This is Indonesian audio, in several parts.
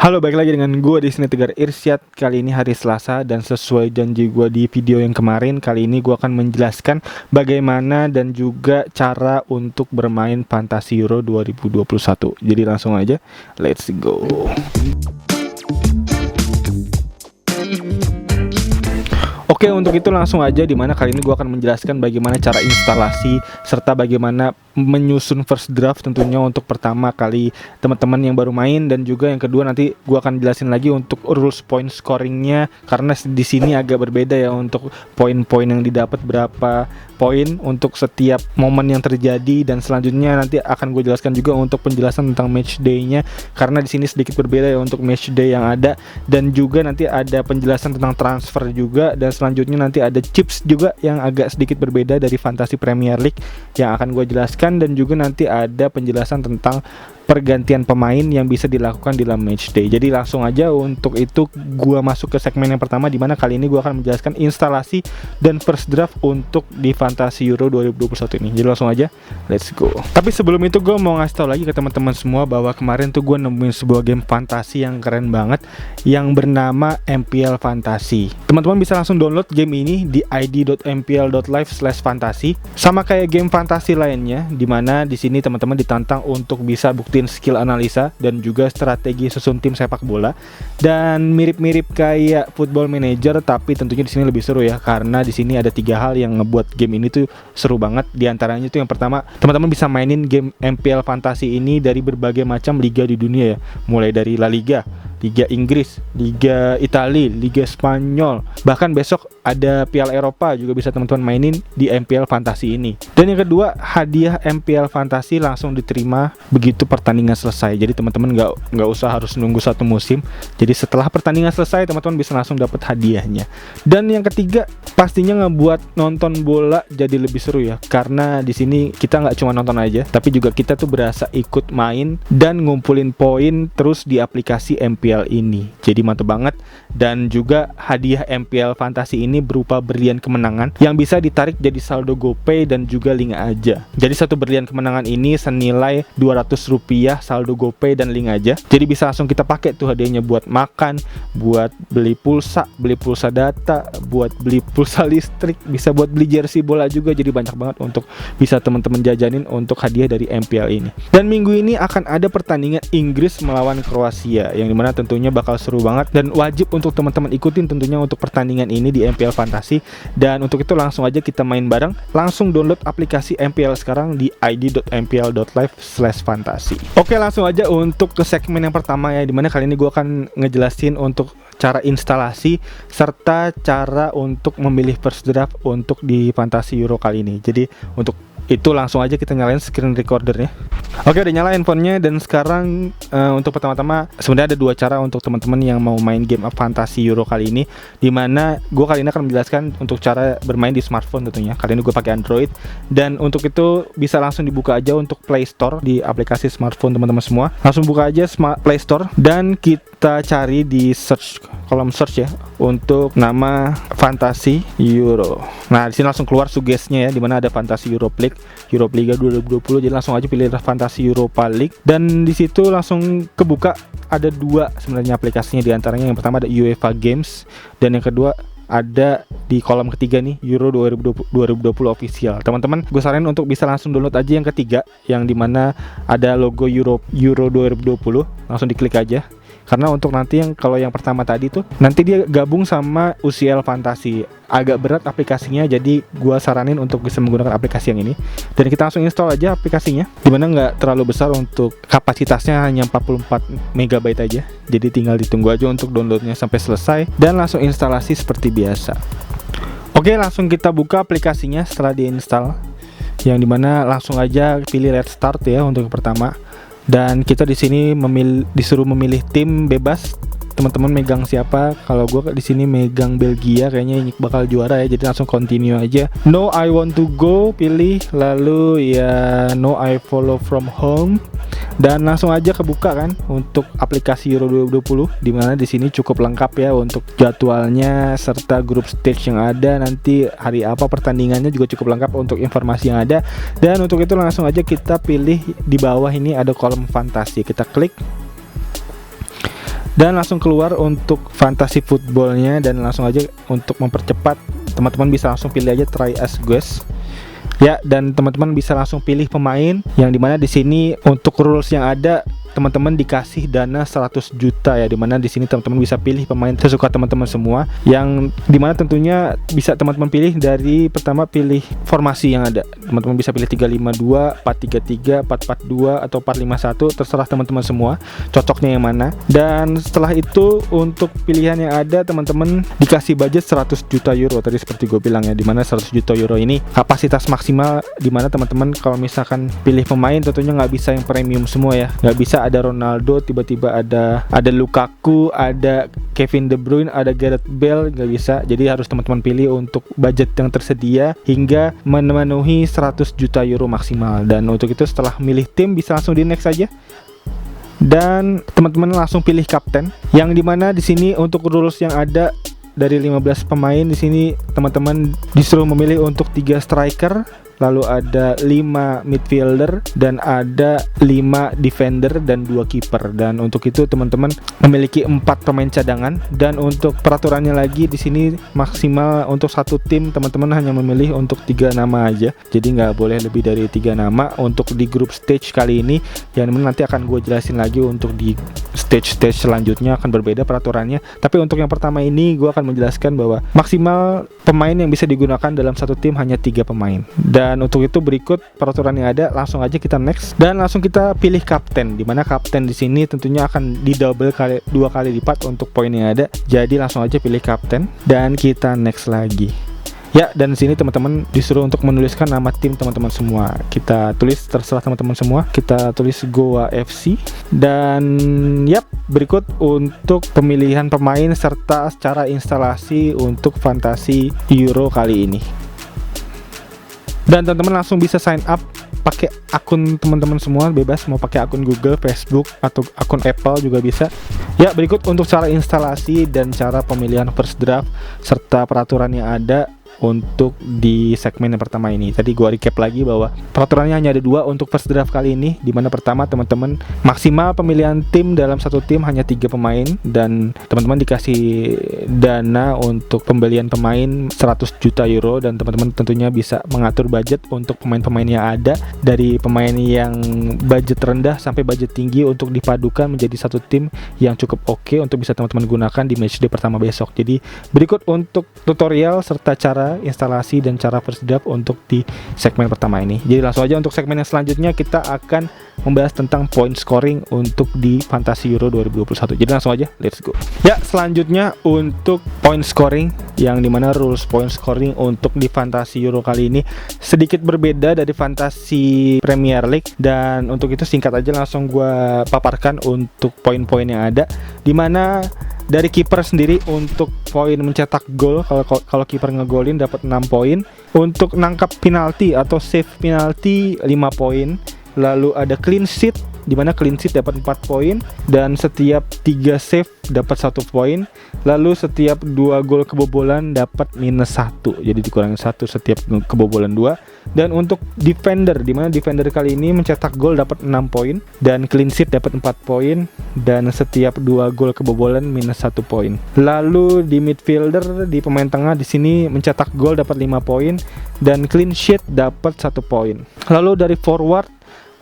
Halo, balik lagi dengan gue di sini Tegar Irsyad. Kali ini hari Selasa dan sesuai janji gue di video yang kemarin, kali ini gue akan menjelaskan bagaimana dan juga cara untuk bermain Fantasi Euro 2021. Jadi langsung aja, let's go. Oke, untuk itu langsung aja, dimana kali ini gue akan menjelaskan bagaimana cara instalasi serta bagaimana menyusun first draft tentunya untuk pertama kali teman-teman yang baru main, dan juga yang kedua nanti gue akan jelasin lagi untuk rules point scoringnya, karena di sini agak berbeda ya untuk poin-poin yang didapat, berapa poin untuk setiap momen yang terjadi, dan selanjutnya nanti akan gue jelaskan juga untuk penjelasan tentang match day-nya, karena di sini sedikit berbeda ya untuk match day yang ada, dan juga nanti ada penjelasan tentang transfer juga, dan selanjutnya nanti ada chips juga yang agak sedikit berbeda dari Fantasy Premier League yang akan gue jelaskan, dan juga nanti ada penjelasan tentang pergantian pemain yang bisa dilakukan dalam match day. Jadi langsung aja untuk itu gua masuk ke segmen yang pertama, di mana kali ini gua akan menjelaskan instalasi dan first draft untuk di Fantasi Euro 2021 ini. Jadi langsung aja, let's go. Tapi sebelum itu gua mau ngasih tau lagi ke teman-teman semua bahwa kemarin tuh gua nemuin sebuah game fantasi yang keren banget yang bernama MPL Fantasi. Teman-teman bisa langsung download game ini di id.mpl.live/fantasi. Sama kayak game fantasi lainnya, di mana di sini teman-teman ditantang untuk bisa buktiin skill analisa dan juga strategi susun tim sepak bola, dan mirip-mirip kayak Football Manager, tapi tentunya di sini lebih seru ya, karena di sini ada 3 hal yang ngebuat game ini tuh seru banget. Di antaranya tuh yang pertama, teman-teman bisa mainin game MPL Fantasi ini dari berbagai macam liga di dunia ya, mulai dari La Liga, Liga Inggris, Liga Italia, Liga Spanyol, bahkan besok ada Piala Eropa juga bisa teman-teman mainin di MPL Fantasi ini. Dan yang kedua, hadiah MPL Fantasi langsung diterima begitu pertandingan selesai. Jadi teman-teman nggak usah harus nunggu satu musim. Jadi setelah pertandingan selesai, teman-teman bisa langsung dapat hadiahnya. Dan yang ketiga, pastinya ngebuat nonton bola jadi lebih seru ya, karena di sini kita nggak cuma nonton aja, tapi juga kita tuh berasa ikut main dan ngumpulin poin terus di aplikasi MPL ini. Jadi mantep banget. Dan juga hadiah MPL Fantasi ini berupa berlian kemenangan yang bisa ditarik jadi saldo GoPay dan juga link aja. Jadi satu berlian kemenangan ini senilai Rp200 saldo GoPay dan link aja. Jadi bisa langsung kita pakai tuh hadiahnya buat makan, buat beli pulsa data, buat beli pulsa listrik, bisa buat beli jersey bola juga. Jadi banyak banget untuk bisa teman-teman jajanin untuk hadiah dari MPL ini. Dan minggu ini akan ada pertandingan Inggris melawan Kroasia, yang dimana tentunya bakal seru banget dan wajib untuk teman-teman ikutin tentunya untuk pertandingan ini di MPL Fantasi. Dan untuk itu langsung aja kita main bareng. Langsung download aplikasi MPL sekarang di id.mpl.live/fantasi. Oke, langsung aja untuk ke segmen yang pertama ya, dimana kali ini gue akan ngejelasin untuk cara instalasi serta cara untuk memilih first draft untuk di Fantasi Euro kali ini. Jadi untuk itu langsung aja kita nyalain screen recordernya. Oke, udah nyala handphonenya. Dan sekarang untuk pertama-tama sebenarnya ada 2 cara untuk teman-teman yang mau main game Fantasi Euro kali ini, dimana gue kali ini akan menjelaskan untuk cara bermain di smartphone tentunya. Kali ini gue pakai Android, dan untuk itu bisa langsung dibuka aja untuk Play Store di aplikasi smartphone teman-teman semua. Langsung buka aja Play Store dan kita cari di kolom search ya untuk nama Fantasi Euro. Nah, di sini langsung keluar suggestnya ya, dimana ada Fantasi Europe League, Europe Liga 2020. Jadi langsung aja pilih Fantasi Europa League, dan di situ langsung kebuka ada 2 sebenarnya aplikasinya. Di antaranya yang pertama ada UEFA Games, dan yang kedua ada di kolom ketiga nih Euro 2020 official. Teman-teman, gue saranin untuk bisa langsung download aja yang ketiga, yang dimana ada logo Euro 2020. Langsung diklik aja, karena untuk nanti yang kalau yang pertama tadi tuh nanti dia gabung sama UCL Fantasi. Agak berat aplikasinya, jadi gua saranin untuk bisa menggunakan aplikasi yang ini. Dan kita langsung install aja aplikasinya, dimana nggak terlalu besar, untuk kapasitasnya hanya 44 MB aja. Jadi tinggal ditunggu aja untuk downloadnya sampai selesai, dan langsung instalasi seperti biasa. Oke, langsung kita buka aplikasinya setelah diinstal, yang dimana langsung aja pilih Let's Start ya untuk yang pertama. Dan kita di sini disuruh memilih tim bebas. Teman-teman megang siapa? Kalau gue di sini megang Belgia, kayaknya ini bakal juara ya. Jadi langsung continue aja. No, I want to go, pilih. Lalu ya no, I follow from home. Dan langsung aja kebuka kan untuk aplikasi Euro 2020, dimana di sini cukup lengkap ya untuk jadwalnya serta grup stage yang ada, nanti hari apa pertandingannya juga cukup lengkap untuk informasi yang ada. Dan untuk itu langsung aja kita pilih di bawah ini ada kolom fantasi, kita klik. dan langsung keluar untuk fantasy footballnya, dan langsung aja untuk mempercepat teman-teman bisa langsung pilih aja try as guest ya, dan teman-teman bisa langsung pilih pemain yang dimana di sini untuk rules yang ada teman-teman dikasih dana 100 juta ya, dimana di sini teman-teman bisa pilih pemain sesuka teman-teman semua, yang dimana tentunya bisa teman-teman pilih dari pertama pilih formasi yang ada. Teman-teman bisa pilih 352, 433, 442 atau 451, terserah teman-teman semua cocoknya yang mana. Dan setelah itu untuk pilihan yang ada teman-teman dikasih budget 100 juta euro tadi seperti gue bilang ya, dimana 100 juta euro ini kapasitas maksimal, dimana teman-teman kalau misalkan pilih pemain tentunya nggak bisa yang premium semua ya, nggak bisa ada Ronaldo, tiba-tiba ada Lukaku, ada Kevin De Bruyne, ada Gareth Bale, nggak bisa. Jadi harus teman-teman pilih untuk budget yang tersedia hingga memenuhi 100 juta euro maksimal. Dan untuk itu setelah milih tim bisa langsung di next aja. Dan teman-teman langsung pilih kapten, yang dimana di sini untuk rules yang ada dari 15 pemain di sini teman-teman disuruh memilih untuk 3 striker, lalu ada 5 midfielder, dan ada 5 defender dan 2 kiper. Dan untuk itu teman-teman memiliki 4 pemain cadangan. Dan untuk peraturannya lagi di sini maksimal untuk satu tim teman-teman hanya memilih untuk 3 nama aja. Jadi nggak boleh lebih dari 3 nama untuk di group stage kali ini. Yang nanti akan gue jelasin lagi untuk di stage selanjutnya akan berbeda peraturannya. Tapi untuk yang pertama ini gue akan menjelaskan bahwa maksimal pemain yang bisa digunakan dalam satu tim hanya 3 pemain. Dan untuk itu berikut peraturan yang ada, langsung aja kita next dan langsung kita pilih kapten, dimana kapten di sini tentunya akan di double 2 kali lipat untuk poin yang ada. Jadi langsung aja pilih kapten dan kita next lagi. Ya, dan di sini teman-teman disuruh untuk menuliskan nama tim teman-teman semua. Kita tulis terserah teman-teman semua. Kita tulis Goa FC dan yap, berikut untuk pemilihan pemain serta cara instalasi untuk fantasi Euro kali ini. Dan teman-teman langsung bisa sign up pakai akun teman-teman semua, bebas mau pakai akun Google, Facebook atau akun Apple juga bisa. Ya, berikut untuk cara instalasi dan cara pemilihan first draft serta peraturan yang ada untuk di segmen yang pertama ini. Tadi gua recap lagi bahwa peraturannya hanya ada 2 untuk first draft kali ini, dimana pertama teman-teman maksimal pemilihan tim dalam satu tim hanya 3 pemain, dan teman-teman dikasih dana untuk pembelian pemain 100 juta euro, dan teman-teman tentunya bisa mengatur budget untuk pemain-pemain yang ada, dari pemain yang budget rendah sampai budget tinggi untuk dipadukan menjadi satu tim yang cukup oke untuk bisa teman-teman gunakan di matchday pertama besok. Jadi berikut untuk tutorial serta cara instalasi dan cara first draft untuk di segmen pertama ini. Jadi langsung aja untuk segmen yang selanjutnya kita akan membahas tentang point scoring untuk di Fantasi Euro 2021. Jadi langsung aja, let's go. Ya, selanjutnya untuk point scoring, yang dimana rules point scoring untuk di Fantasi Euro kali ini sedikit berbeda dari Fantasi Premier League, dan untuk itu singkat aja langsung gue paparkan untuk poin-poin yang ada, dimana dari kiper sendiri untuk poin mencetak gol, kalau kiper ngegolin dapat 6 poin. Untuk nangkap penalti atau save penalti 5 poin. Lalu ada clean sheet, di mana clean sheet dapat 4 poin, dan setiap 3 save dapat 1 poin. Lalu setiap 2 gol kebobolan dapat -1, jadi dikurangi 1 setiap kebobolan 2. Dan untuk defender, di mana defender kali ini mencetak gol dapat 6 poin, dan clean sheet dapat 4 poin, dan setiap 2 gol kebobolan -1 poin. Lalu di midfielder, di pemain tengah di sini mencetak gol dapat 5 poin, dan clean sheet dapat 1 poin. Lalu dari forward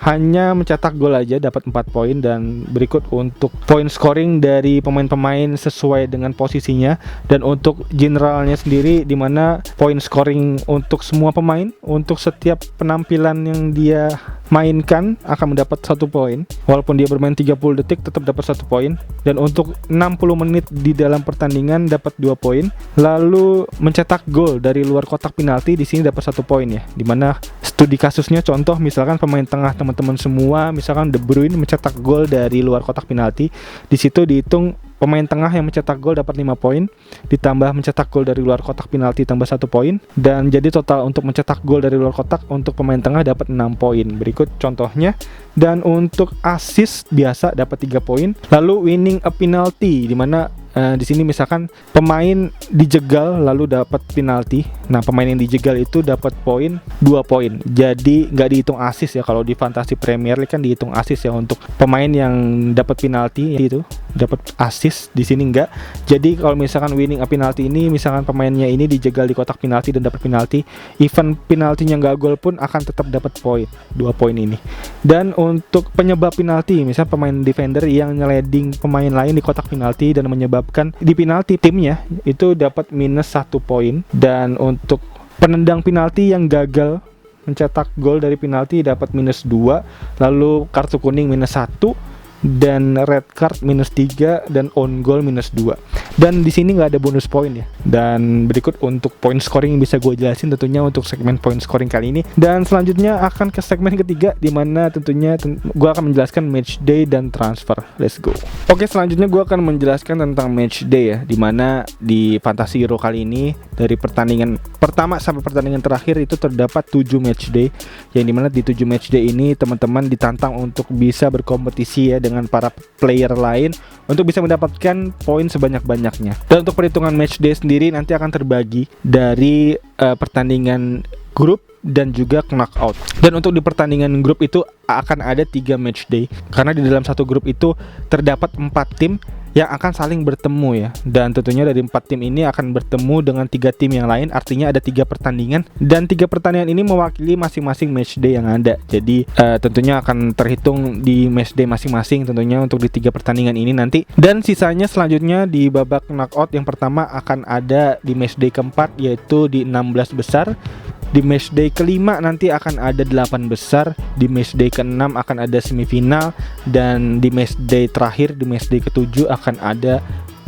hanya mencetak gol aja dapat 4 poin. Dan berikut untuk point scoring dari pemain-pemain sesuai dengan posisinya, dan untuk generalnya sendiri di mana point scoring untuk semua pemain untuk setiap penampilan yang dia mainkan akan mendapat 1 poin. Walaupun dia bermain 30 detik tetap dapat 1 poin. Dan untuk 60 menit di dalam pertandingan dapat 2 poin. Lalu mencetak gol dari luar kotak penalti di sini dapat 1 poin ya. Dimana studi kasusnya, contoh misalkan pemain tengah teman-teman semua, misalkan De Bruyne mencetak gol dari luar kotak penalti, di situ dihitung pemain tengah yang mencetak gol dapat 5 poin, ditambah mencetak gol dari luar kotak penalti tambah 1 poin, dan jadi total untuk mencetak gol dari luar kotak untuk pemain tengah dapat 6 poin. Berikut contohnya. Dan untuk assist biasa dapat 3 poin. Lalu winning a penalty, di mana di sini misalkan pemain dijegal lalu dapat penalti, Nah, pemain yang dijegal itu dapat poin 2 poin. Jadi nggak dihitung assist ya. Kalau di Fantasy Premier League kan dihitung assist ya untuk pemain yang dapat penalti itu dapat assist, di sini enggak. Jadi kalau misalkan winning a penalty ini, misalkan pemainnya ini dijegal di kotak penalti dan dapat penalti, even penaltinya nggak gol pun akan tetap dapat poin 2 poin ini. Dan untuk penyebab penalti, misal pemain defender yang nyeleding pemain lain di kotak penalti dan menyebabkan di penalti timnya itu dapat minus 1 poin. Dan untuk penendang penalti yang gagal mencetak gol dari penalti dapat minus 2, lalu kartu kuning minus 1, dan red card minus 3, dan on goal minus 2. Dan di sini nggak ada bonus poin ya. Dan berikut untuk point scoring yang bisa gue jelasin tentunya untuk segmen point scoring kali ini. Dan selanjutnya akan ke segmen ketiga, di mana tentunya gue akan menjelaskan match day dan transfer. Let's go. Oke, selanjutnya gue akan menjelaskan tentang match day ya, di mana di Fantasy Euro kali ini dari pertandingan pertama sampai pertandingan terakhir itu terdapat 7 match day, yang dimana di 7 match day ini teman-teman ditantang untuk bisa berkompetisi ya dengan para player lain untuk bisa mendapatkan poin sebanyak-banyaknya. Dan untuk perhitungan match day sendiri nanti akan terbagi dari pertandingan grup dan juga knockout. Dan untuk di pertandingan grup itu akan ada 3 match day, karena di dalam satu grup itu terdapat 4 tim yang akan saling bertemu ya. Dan tentunya dari 4 tim ini akan bertemu dengan 3 tim yang lain, artinya ada 3 pertandingan, dan 3 pertandingan ini mewakili masing-masing match day yang ada. Jadi tentunya akan terhitung di match day masing-masing tentunya untuk di 3 pertandingan ini nanti. Dan sisanya selanjutnya di babak knockout yang pertama akan ada di match day keempat, yaitu di 16 besar. Di match day kelima nanti akan ada 8 besar, di match day ke-6 akan ada semifinal, dan di match day terakhir, di match day ke-7 akan ada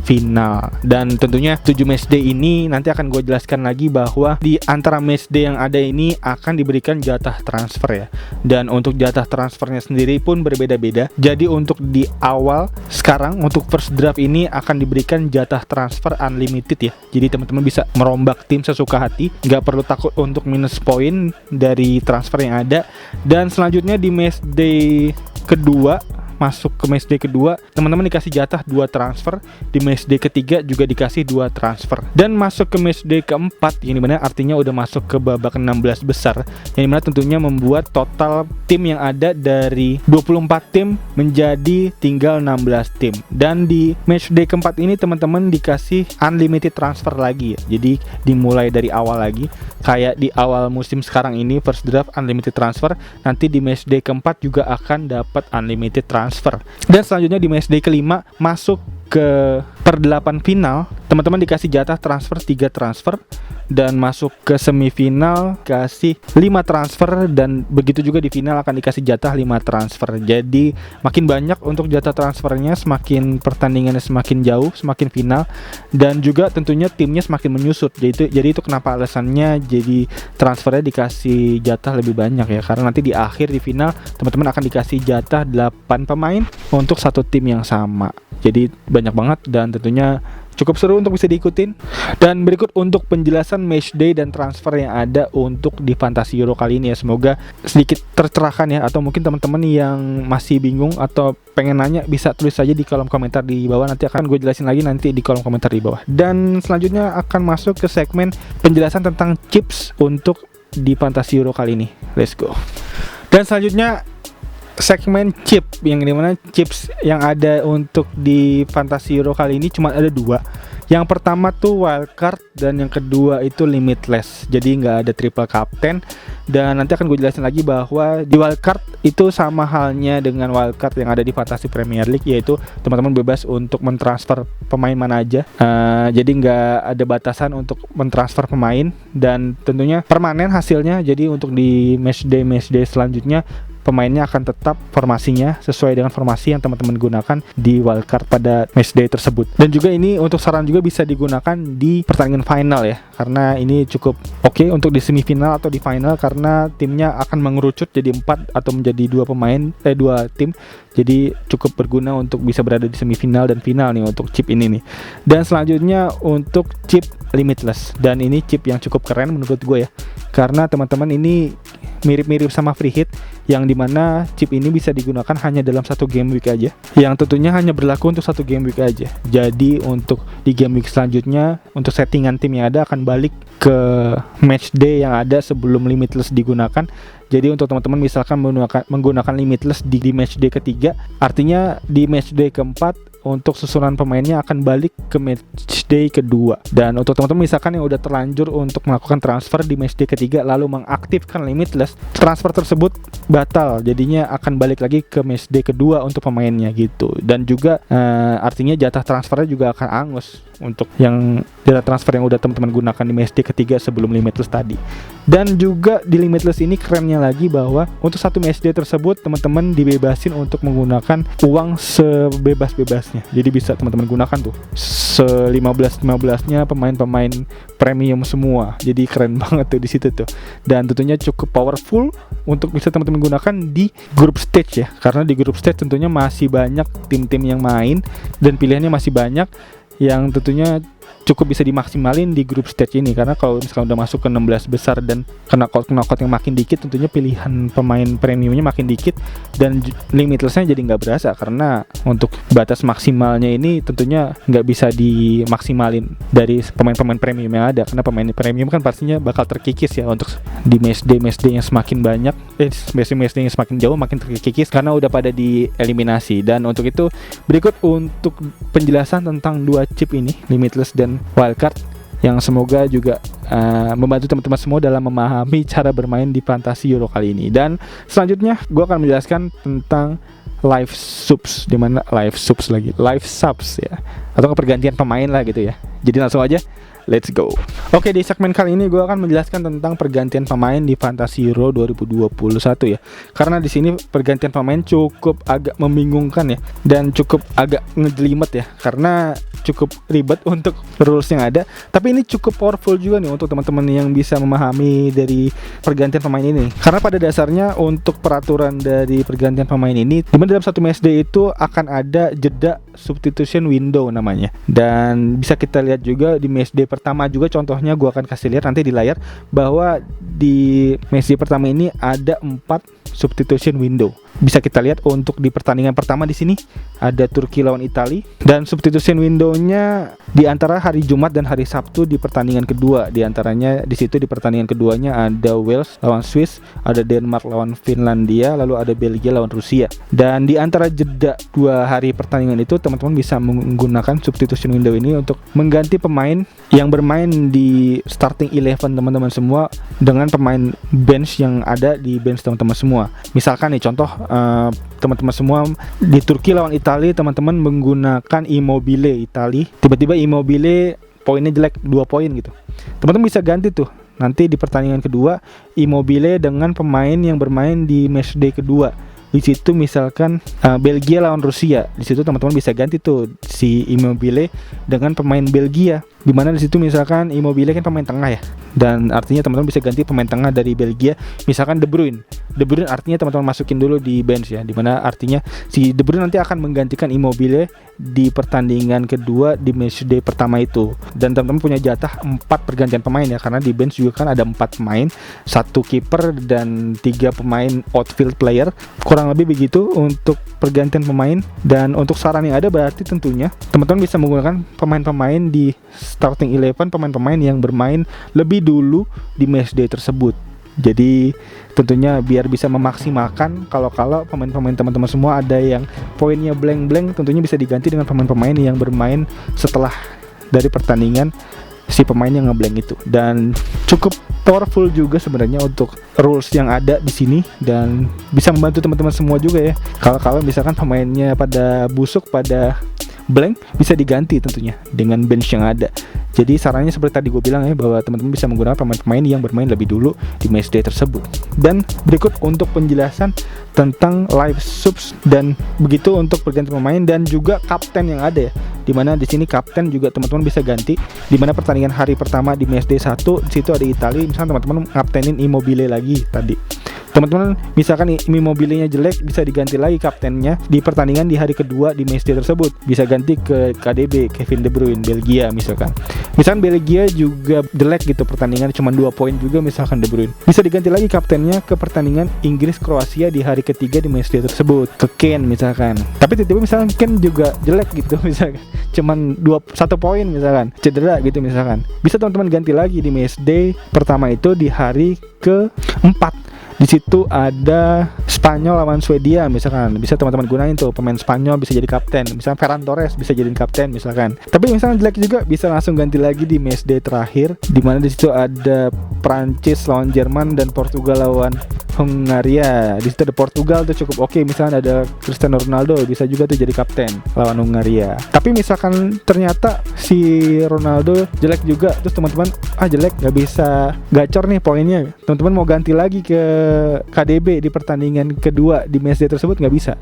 final. Dan tentunya 7 match day ini nanti akan gue jelaskan lagi bahwa di antara match day yang ada ini akan diberikan jatah transfer ya. Dan untuk jatah transfernya sendiri pun berbeda-beda. Jadi untuk di awal sekarang untuk first draft ini akan diberikan jatah transfer unlimited ya. Jadi teman-teman bisa merombak tim sesuka hati, nggak perlu takut untuk minus poin dari transfer yang ada. Dan selanjutnya di match day kedua, masuk ke match day kedua, teman-teman dikasih jatah 2 transfer. Di match day ketiga juga dikasih 2 transfer. Dan masuk ke match day keempat, yang dimana artinya udah masuk ke babak 16 besar, yang dimana tentunya membuat total tim yang ada dari 24 tim menjadi tinggal 16 tim. Dan di match day keempat ini teman-teman dikasih unlimited transfer lagi ya. Jadi dimulai dari awal lagi, kayak di awal musim sekarang ini first draft unlimited transfer. Nanti di match day keempat juga akan dapat unlimited transfer. Dan selanjutnya di match day kelima masuk ke per 8 final, teman-teman dikasih jatah transfer 3 transfer. Dan masuk ke semifinal kasih 5 transfer, dan begitu juga di final akan dikasih jatah 5 transfer. Jadi makin banyak untuk jatah transfernya, semakin pertandingannya semakin jauh, semakin final, dan juga tentunya timnya semakin menyusut. Jadi itu kenapa alasannya jadi transfernya dikasih jatah lebih banyak ya, karena nanti di akhir di final teman-teman akan dikasih jatah 8 pemain untuk satu tim yang sama. Jadi banyak banget dan tentunya cukup seru untuk bisa diikutin. Dan berikut untuk penjelasan match day dan transfer yang ada untuk di Fantasy Euro kali ini ya. Semoga sedikit tercerahkan ya, atau mungkin teman-teman yang masih bingung atau pengen nanya bisa tulis saja di kolom komentar di bawah, nanti akan gue jelasin lagi nanti di kolom komentar di bawah. Dan selanjutnya akan masuk ke segmen penjelasan tentang chips untuk di Fantasy Euro kali ini. Let's go. Dan selanjutnya segmen chip, yang dimana chips yang ada untuk di Fantasy Euro kali ini cuma ada 2. Yang pertama tuh wildcard, dan yang kedua itu limitless. Jadi nggak ada triple captain. Dan nanti akan gue jelasin lagi bahwa di wildcard itu sama halnya dengan wildcard yang ada di Fantasy Premier League, yaitu teman-teman bebas untuk mentransfer pemain mana aja. Jadi nggak ada batasan untuk mentransfer pemain, dan tentunya permanen hasilnya. Jadi untuk di match day selanjutnya pemainnya akan tetap formasinya sesuai dengan formasi yang teman-teman gunakan di wildcard pada match day tersebut. Dan juga ini untuk saran juga bisa digunakan di pertandingan final ya, karena ini cukup oke untuk di semifinal atau di final, karena timnya akan mengerucut jadi 4 atau menjadi 2 tim. Jadi cukup berguna untuk bisa berada di semifinal dan final nih untuk chip ini nih. Dan selanjutnya untuk chip limitless, dan ini chip yang cukup keren menurut gue ya, karena teman-teman ini mirip-mirip sama free hit, yang dimana chip ini bisa digunakan hanya dalam satu game week aja, yang tentunya hanya berlaku untuk satu game week aja. Jadi untuk di game week selanjutnya, untuk settingan tim yang ada akan balik ke match day yang ada sebelum limitless digunakan. Jadi untuk teman-teman misalkan menggunakan limitless di match day ketiga, artinya di match day keempat untuk susunan pemainnya akan balik ke match day kedua. Dan untuk teman-teman misalkan yang udah terlanjur untuk melakukan transfer di match day ketiga lalu mengaktifkan limitless, transfer tersebut batal, jadinya akan balik lagi ke match day kedua untuk pemainnya gitu. Dan juga artinya jatah transfernya juga akan angus untuk yang jatah transfer yang udah teman-teman gunakan di match day ketiga sebelum limitless tadi. Dan juga di limitless ini kerennya lagi bahwa untuk satu match day tersebut teman-teman dibebasin untuk menggunakan uang sebebas-bebasnya. Jadi bisa teman-teman gunakan tuh se-15-15-nya pemain-pemain premium semua. Jadi keren banget tuh di situ tuh. Dan tentunya cukup powerful untuk bisa teman-teman gunakan di group stage ya. Karena di group stage tentunya masih banyak tim-tim yang main dan pilihannya masih banyak, yang tentunya cukup bisa dimaksimalin di group stage ini. Karena kalau misalkan udah masuk ke 16 besar dan kena knockout yang makin dikit, tentunya pilihan pemain premiumnya makin dikit dan limitlessnya jadi nggak berasa, karena untuk batas maksimalnya ini tentunya nggak bisa dimaksimalin dari pemain-pemain premium yang ada, karena pemain premium kan pastinya bakal terkikis ya untuk di match day yang semakin banyak, match day yang semakin jauh makin terkikis karena udah pada dieliminasi. Dan untuk itu berikut untuk penjelasan tentang dua chip ini, limitless dan wildcard, yang semoga juga membantu teman-teman semua dalam memahami cara bermain di Fantasi Euro kali ini. Dan selanjutnya gue akan menjelaskan tentang live subs, dimana live subs ya, atau pergantian pemain lah gitu ya. Jadi langsung aja, let's go. Oke, di segmen kali ini gue akan menjelaskan tentang pergantian pemain di Fantasi Euro 2021 ya. Karena di sini pergantian pemain cukup agak membingungkan ya, dan cukup agak ngejelimet ya, karena cukup ribet untuk rules yang ada. Tapi ini cukup powerful juga nih untuk teman-teman yang bisa memahami dari pergantian pemain ini. Karena pada dasarnya untuk peraturan dari pergantian pemain ini, dimana dalam satu match day itu akan ada jeda substitution window namanya. Dan bisa kita lihat juga di match day pertama juga, contohnya gue akan kasih lihat nanti di layar, bahwa di match day pertama ini ada 4 substitution window. Bisa kita lihat untuk di pertandingan pertama di sini ada Turki lawan Italia, dan substitution window-nya di antara hari Jumat dan hari Sabtu di pertandingan kedua. Di antaranya di situ di pertandingan keduanya ada Wales lawan Swiss, ada Denmark lawan Finlandia, lalu ada Belgia lawan Rusia. Dan di antara jeda 2 hari pertandingan itu teman-teman bisa menggunakan substitution window ini untuk mengganti pemain yang bermain di starting 11 teman-teman semua dengan pemain bench yang ada di bench teman-teman semua. Misalkan nih contoh, teman-teman semua di Turki lawan Italia, teman-teman menggunakan Immobile Italia, tiba-tiba Immobile poinnya jelek 2 poin gitu, teman-teman bisa ganti tuh nanti di pertandingan kedua Immobile dengan pemain yang bermain di match day kedua. Di situ misalkan Belgia lawan Rusia, di situ teman-teman bisa ganti tuh si Immobile dengan pemain Belgia, dimana di situ misalkan Immobile kan pemain tengah ya, dan artinya teman-teman bisa ganti pemain tengah dari Belgia, misalkan De Bruyne artinya teman-teman masukin dulu di bench ya, dimana artinya si De Bruyne nanti akan menggantikan Immobile di pertandingan kedua di match day pertama itu. Dan teman-teman punya jatah 4 pergantian pemain ya, karena di bench juga kan ada 4 pemain, 1 kiper dan 3 pemain outfield player, kurang lebih begitu untuk pergantian pemain. Dan untuk saran yang ada berarti tentunya teman-teman bisa menggunakan pemain-pemain di starting 11, pemain-pemain yang bermain lebih dulu di match day tersebut. Jadi tentunya biar bisa memaksimalkan kalau pemain-pemain teman-teman semua ada yang poinnya blank, tentunya bisa diganti dengan pemain-pemain yang bermain setelah dari pertandingan si pemain yang ngeblank itu. Dan cukup powerful juga sebenarnya untuk rules yang ada di sini, dan bisa membantu teman-teman semua juga ya. Kalau misalkan pemainnya pada busuk, pada blank, bisa diganti tentunya dengan bench yang ada. Jadi sarannya seperti tadi gue bilang ya, bahwa teman-teman bisa menggunakan pemain-pemain yang bermain lebih dulu di match day tersebut. Dan berikut untuk penjelasan tentang live subs dan begitu untuk pergantian pemain dan juga kapten yang ada ya. Dimana di sini kapten juga teman-teman bisa ganti. Dimana pertandingan hari pertama di match day 1 di situ ada Italia, misalnya teman-teman ngaptenin Immobile lagi tadi. Teman-teman misalkan Immobilenya jelek, bisa diganti lagi kaptennya di pertandingan di hari kedua di matchday tersebut. Bisa ganti ke KDB, Kevin De Bruyne, Belgia misalkan. Misalkan Belgia juga jelek gitu pertandingan, cuma 2 poin juga misalkan De Bruyne. Bisa diganti lagi kaptennya ke pertandingan Inggris Kroasia di hari ketiga di matchday tersebut, ke Kane misalkan. Tapi tiba-tiba misalkan Kane juga jelek gitu misalkan, cuman 1 poin misalkan, cedera gitu misalkan. Bisa teman-teman ganti lagi di matchday pertama itu di hari ke-4. Di situ ada Spanyol lawan Swedia misalkan, bisa teman-teman gunain tuh pemain Spanyol bisa jadi kapten, misalkan Ferran Torres bisa jadi kapten misalkan. Tapi misalnya jelek juga, bisa langsung ganti lagi di matchday terakhir, di mana di situ ada Prancis lawan Jerman dan Portugal lawan Hungaria. Di situ ada Portugal tuh cukup oke, misalnya ada Cristiano Ronaldo bisa juga tuh jadi kapten lawan Hungaria. Tapi misalkan ternyata si Ronaldo jelek juga, terus teman-teman jelek, nggak bisa gacor nih poinnya, teman-teman mau ganti lagi ke KDB di pertandingan kedua di matchday tersebut, nggak bisa.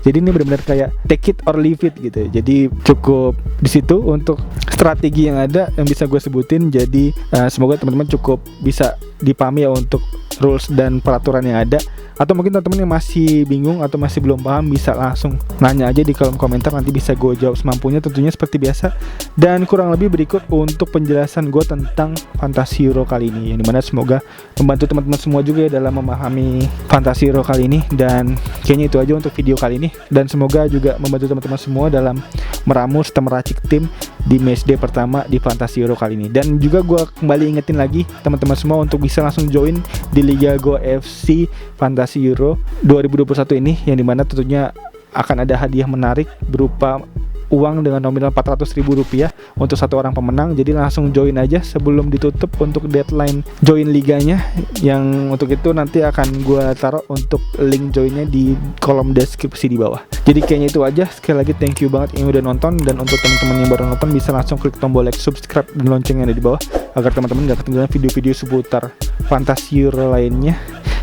Jadi ini benar-benar kayak take it or leave it gitu. Jadi cukup di situ untuk strategi yang ada yang bisa gue sebutin. Jadi semoga teman-teman cukup bisa dipahami ya untuk rules dan peraturan yang ada. Atau mungkin teman-teman yang masih bingung atau masih belum paham, bisa langsung nanya aja di kolom komentar, nanti bisa gue jawab semampunya tentunya seperti biasa. Dan kurang lebih berikut untuk penjelasan gue tentang Fantasi Euro kali ini, yang dimana semoga membantu teman-teman semua juga ya dalam memahami Fantasi Euro kali ini. Dan kayaknya itu aja untuk video kali ini, dan semoga juga membantu teman-teman semua dalam meramu serta meracik tim di matchday pertama di Fantasi Euro kali ini. Dan juga gue kembali ingetin lagi teman-teman semua untuk bisa langsung join di Liga Go FC Fantasi Euro 2021 ini, yang dimana tentunya akan ada hadiah menarik berupa uang dengan nominal Rp400.000 untuk satu orang pemenang. Jadi langsung join aja sebelum ditutup untuk deadline join liganya, yang untuk itu nanti akan gue taruh untuk link joinnya di kolom deskripsi di bawah. Jadi kayaknya itu aja. Sekali lagi thank you banget yang udah nonton, dan untuk teman-teman yang baru nonton bisa langsung klik tombol like, subscribe, dan lonceng yang ada di bawah agar teman-teman gak ketinggalan video-video seputar Fantasi Euro lainnya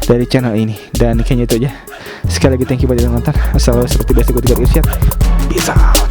dari channel ini. Dan kayaknya itu aja. Sekali lagi thank you buat yang nonton. Assalamualaikum, seperti biasa gue Tigor Irsyad. Peace out.